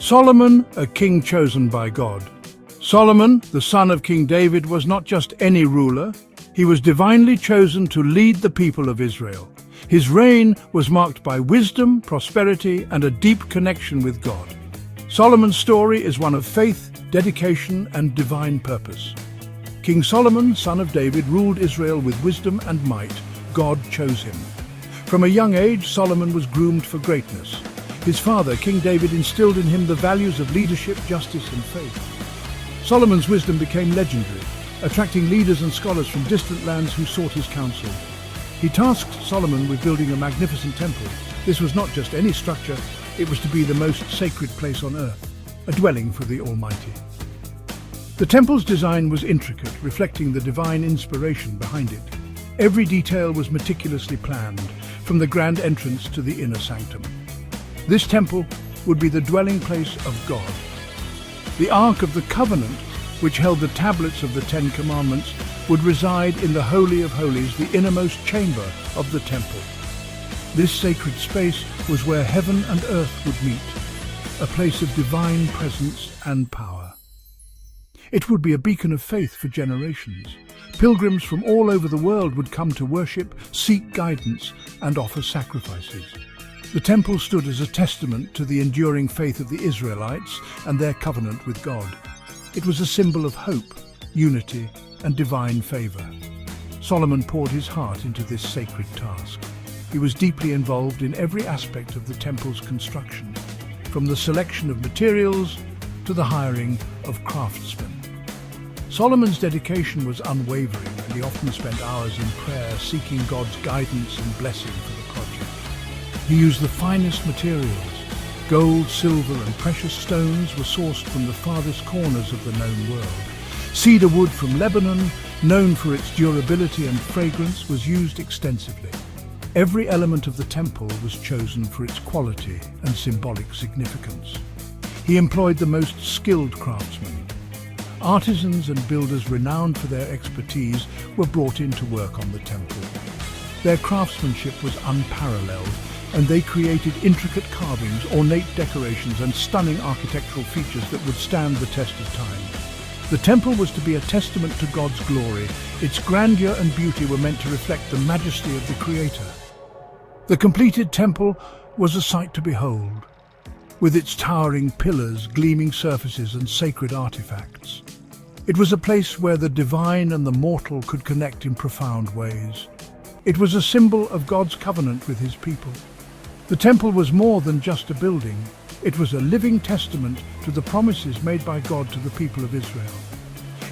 Solomon, a king chosen by God. Solomon, the son of King David, was not just any ruler. He was divinely chosen to lead the people of Israel. His reign was marked by wisdom, prosperity, and a deep connection with God. Solomon's story is one of faith, dedication, and divine purpose. King Solomon, son of David, ruled Israel with wisdom and might. God chose him. From a young age, Solomon was groomed for greatness. His father, King David, instilled in him the values of leadership, justice, and faith. Solomon's wisdom became legendary, attracting leaders and scholars from distant lands who sought his counsel. He tasked Solomon with building a magnificent temple. This was not just any structure, it was to be the most sacred place on earth, a dwelling for the Almighty. The temple's design was intricate, reflecting the divine inspiration behind it. Every detail was meticulously planned, from the grand entrance to the inner sanctum. This temple would be the dwelling place of God. The Ark of the Covenant, which held the tablets of the Ten Commandments, would reside in the Holy of Holies, the innermost chamber of the temple. This sacred space was where heaven and earth would meet, a place of divine presence and power. It would be a beacon of faith for generations. Pilgrims from all over the world would come to worship, seek guidance, and offer sacrifices. The temple stood as a testament to the enduring faith of the Israelites and their covenant with God. It was a symbol of hope, unity, and divine favor. Solomon poured his heart into this sacred task. He was deeply involved in every aspect of the temple's construction, from the selection of materials to the hiring of craftsmen. Solomon's dedication was unwavering, and he often spent hours in prayer seeking God's guidance and blessing for the project. He used the finest materials. Gold, silver, and precious stones were sourced from the farthest corners of the known world. Cedar wood from Lebanon, known for its durability and fragrance, was used extensively. Every element of the temple was chosen for its quality and symbolic significance. He employed the most skilled craftsmen. Artisans and builders renowned for their expertise were brought in to work on the temple. Their craftsmanship was unparalleled, and they created intricate carvings, ornate decorations, and stunning architectural features that would stand the test of time. The temple was to be a testament to God's glory. Its grandeur and beauty were meant to reflect the majesty of the Creator. The completed temple was a sight to behold, with its towering pillars, gleaming surfaces, and sacred artifacts. It was a place where the divine and the mortal could connect in profound ways. It was a symbol of God's covenant with his people. The temple was more than just a building. It was a living testament to the promises made by God to the people of Israel.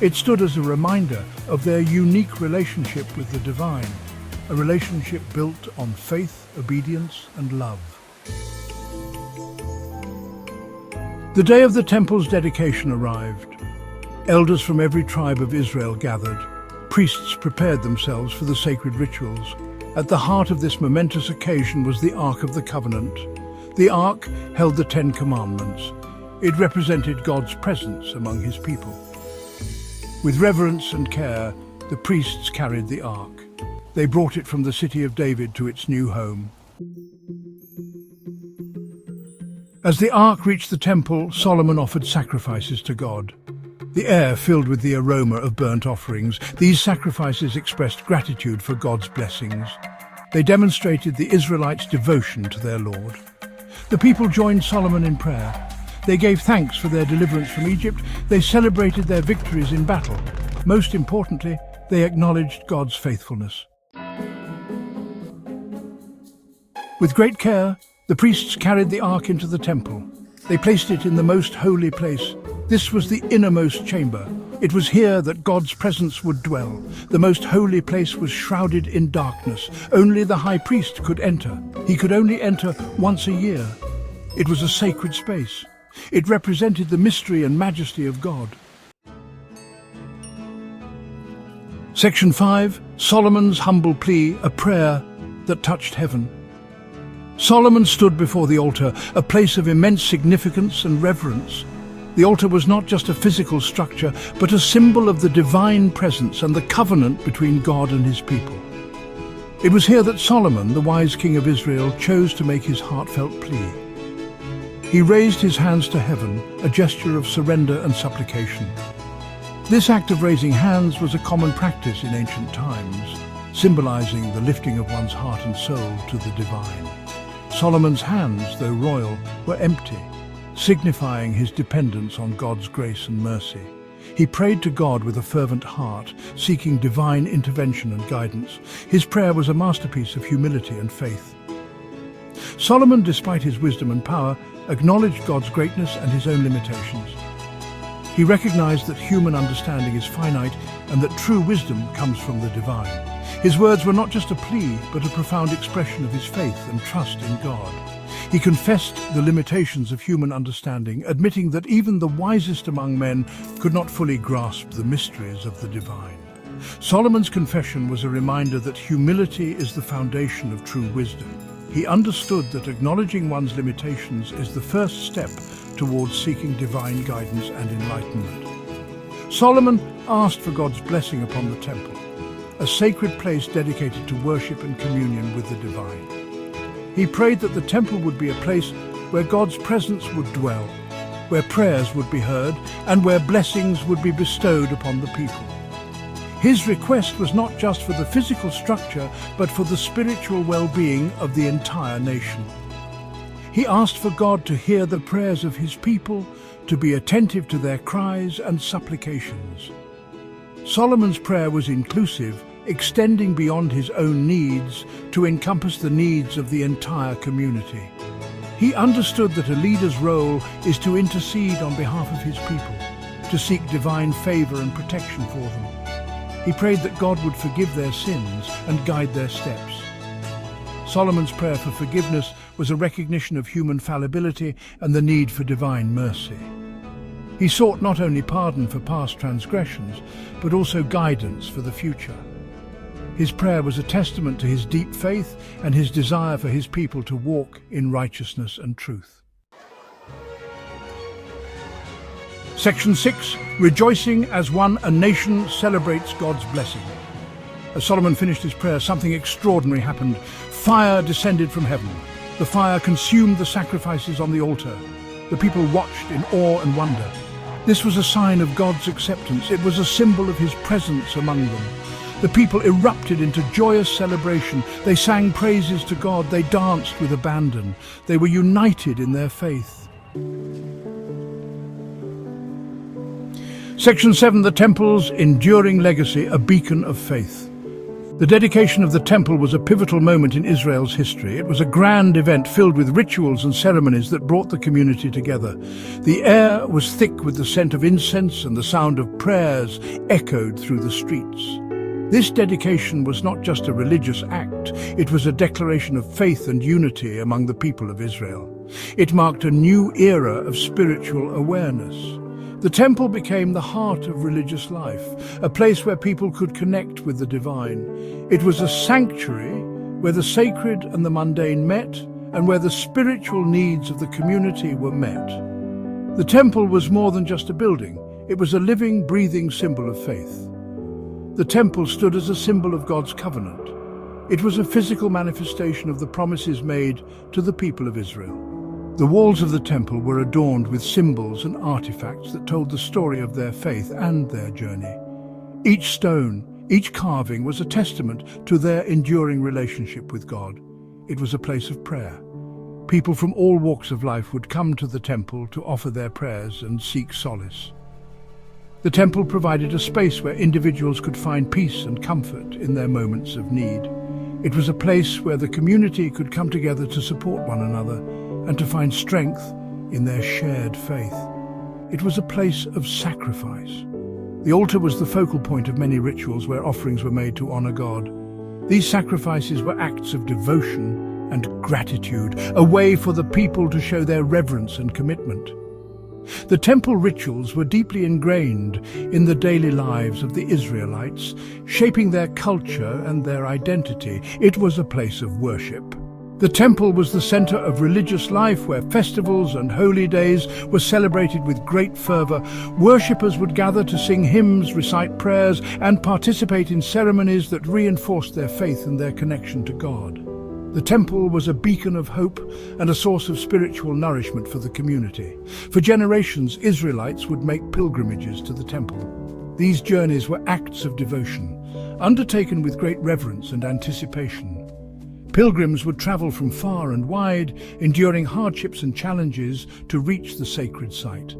It stood as a reminder of their unique relationship with the divine, a relationship built on faith, obedience, and love. The day of the temple's dedication arrived. Elders from every tribe of Israel gathered. Priests prepared themselves for the sacred rituals. At the heart of this momentous occasion was the Ark of the Covenant. The Ark held the Ten Commandments. It represented God's presence among his people. With reverence and care, the priests carried the Ark. They brought it from the city of David to its new home. As the Ark reached the temple, Solomon offered sacrifices to God. The air filled with the aroma of burnt offerings. These sacrifices expressed gratitude for God's blessings. They demonstrated the Israelites' devotion to their Lord. The people joined Solomon in prayer. They gave thanks for their deliverance from Egypt. They celebrated their victories in battle. Most importantly, they acknowledged God's faithfulness. With great care, the priests carried the Ark into the temple. They placed it in the most holy place. This was the innermost chamber. It was here that God's presence would dwell. The most holy place was shrouded in darkness. Only the high priest could enter. He could only enter once a year. It was a sacred space. It represented the mystery and majesty of God. Section 5, Solomon's humble plea, a prayer that touched heaven. Solomon stood before the altar, a place of immense significance and reverence. The altar was not just a physical structure, but a symbol of the divine presence and the covenant between God and his people. It was here that Solomon, the wise king of Israel, chose to make his heartfelt plea. He raised his hands to heaven, a gesture of surrender and supplication. This act of raising hands was a common practice in ancient times, symbolizing the lifting of one's heart and soul to the divine. Solomon's hands, though royal, were empty, signifying his dependence on God's grace and mercy. He prayed to God with a fervent heart, seeking divine intervention and guidance. His prayer was a masterpiece of humility and faith. Solomon, despite his wisdom and power, acknowledged God's greatness and his own limitations. He recognized that human understanding is finite and that true wisdom comes from the divine. His words were not just a plea, but a profound expression of his faith and trust in God. He confessed the limitations of human understanding, admitting that even the wisest among men could not fully grasp the mysteries of the divine. Solomon's confession was a reminder that humility is the foundation of true wisdom. He understood that acknowledging one's limitations is the first step towards seeking divine guidance and enlightenment. Solomon asked for God's blessing upon the temple, a sacred place dedicated to worship and communion with the divine. He prayed that the temple would be a place where God's presence would dwell, where prayers would be heard, and where blessings would be bestowed upon the people. His request was not just for the physical structure, but for the spiritual well-being of the entire nation. He asked for God to hear the prayers of his people, to be attentive to their cries and supplications. Solomon's prayer was inclusive, extending beyond his own needs to encompass the needs of the entire community. He understood that a leader's role is to intercede on behalf of his people, to seek divine favor and protection for them. He prayed that God would forgive their sins and guide their steps. Solomon's prayer for forgiveness was a recognition of human fallibility and the need for divine mercy. He sought not only pardon for past transgressions, but also guidance for the future. His prayer was a testament to his deep faith and his desire for his people to walk in righteousness and truth. Section 6. Rejoicing as one, a nation celebrates God's blessing. As Solomon finished his prayer, something extraordinary happened. Fire descended from heaven. The fire consumed the sacrifices on the altar. The people watched in awe and wonder. This was a sign of God's acceptance. It was a symbol of his presence among them. The people erupted into joyous celebration. They sang praises to God. They danced with abandon. They were united in their faith. Section 7. The Temple's enduring legacy, a beacon of faith. The dedication of the temple was a pivotal moment in Israel's history. It was a grand event filled with rituals and ceremonies that brought the community together. The air was thick with the scent of incense, and the sound of prayers echoed through the streets. This dedication was not just a religious act, it was a declaration of faith and unity among the people of Israel. It marked a new era of spiritual awareness. The temple became the heart of religious life, a place where people could connect with the divine. It was a sanctuary where the sacred and the mundane met, and where the spiritual needs of the community were met. The temple was more than just a building. It was a living, breathing symbol of faith. The temple stood as a symbol of God's covenant. It was a physical manifestation of the promises made to the people of Israel. The walls of the temple were adorned with symbols and artifacts that told the story of their faith and their journey. Each stone, each carving was a testament to their enduring relationship with God. It was a place of prayer. People from all walks of life would come to the temple to offer their prayers and seek solace. The temple provided a space where individuals could find peace and comfort in their moments of need. It was a place where the community could come together to support one another and to find strength in their shared faith. It was a place of sacrifice. The altar was the focal point of many rituals where offerings were made to honor God. These sacrifices were acts of devotion and gratitude, a way for the people to show their reverence and commitment. The temple rituals were deeply ingrained in the daily lives of the Israelites, shaping their culture and their identity. It was a place of worship. The temple was the center of religious life, where festivals and holy days were celebrated with great fervor. Worshippers would gather to sing hymns, recite prayers, and participate in ceremonies that reinforced their faith and their connection to God. The temple was a beacon of hope and a source of spiritual nourishment for the community. For generations, Israelites would make pilgrimages to the temple. These journeys were acts of devotion, undertaken with great reverence and anticipation. Pilgrims would travel from far and wide, enduring hardships and challenges to reach the sacred site.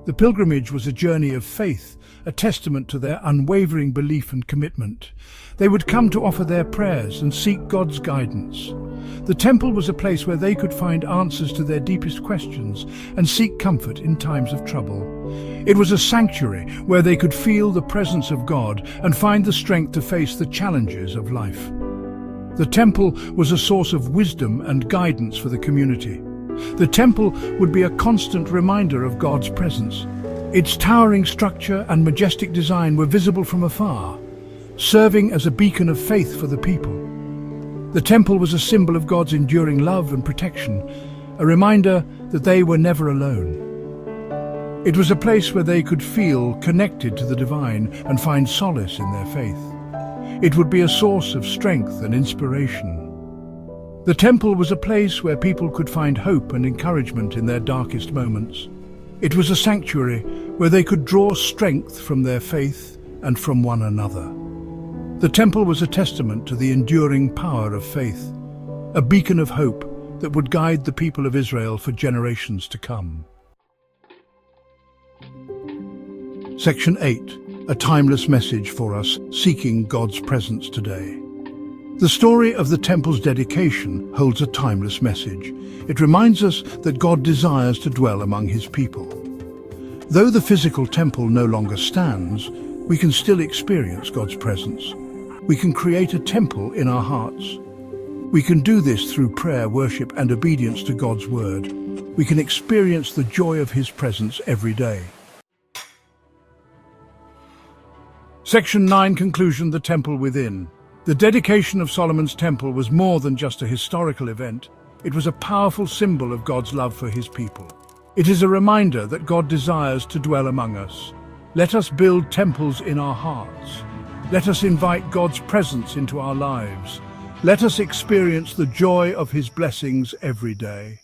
The pilgrimage was a journey of faith, a testament to their unwavering belief and commitment. They would come to offer their prayers and seek God's guidance. The temple was a place where they could find answers to their deepest questions and seek comfort in times of trouble. It was a sanctuary where they could feel the presence of God and find the strength to face the challenges of life. The temple was a source of wisdom and guidance for the community. The temple would be a constant reminder of God's presence. Its towering structure and majestic design were visible from afar, serving as a beacon of faith for the people. The temple was a symbol of God's enduring love and protection, a reminder that they were never alone. It was a place where they could feel connected to the divine and find solace in their faith. It would be a source of strength and inspiration. The temple was a place where people could find hope and encouragement in their darkest moments. It was a sanctuary where they could draw strength from their faith and from one another. The temple was a testament to the enduring power of faith, a beacon of hope that would guide the people of Israel for generations to come. Section 8. A timeless message for us seeking God's presence today. The story of the temple's dedication holds a timeless message. It reminds us that God desires to dwell among his people. Though the physical temple no longer stands, we can still experience God's presence. We can create a temple in our hearts. We can do this through prayer, worship, and obedience to God's word. We can experience the joy of his presence every day. Section 9. Conclusion. The temple within. The dedication of Solomon's temple was more than just a historical event. It was a powerful symbol of God's love for his people. It is a reminder that God desires to dwell among us. Let us build temples in our hearts. Let us invite God's presence into our lives. Let us experience the joy of his blessings every day.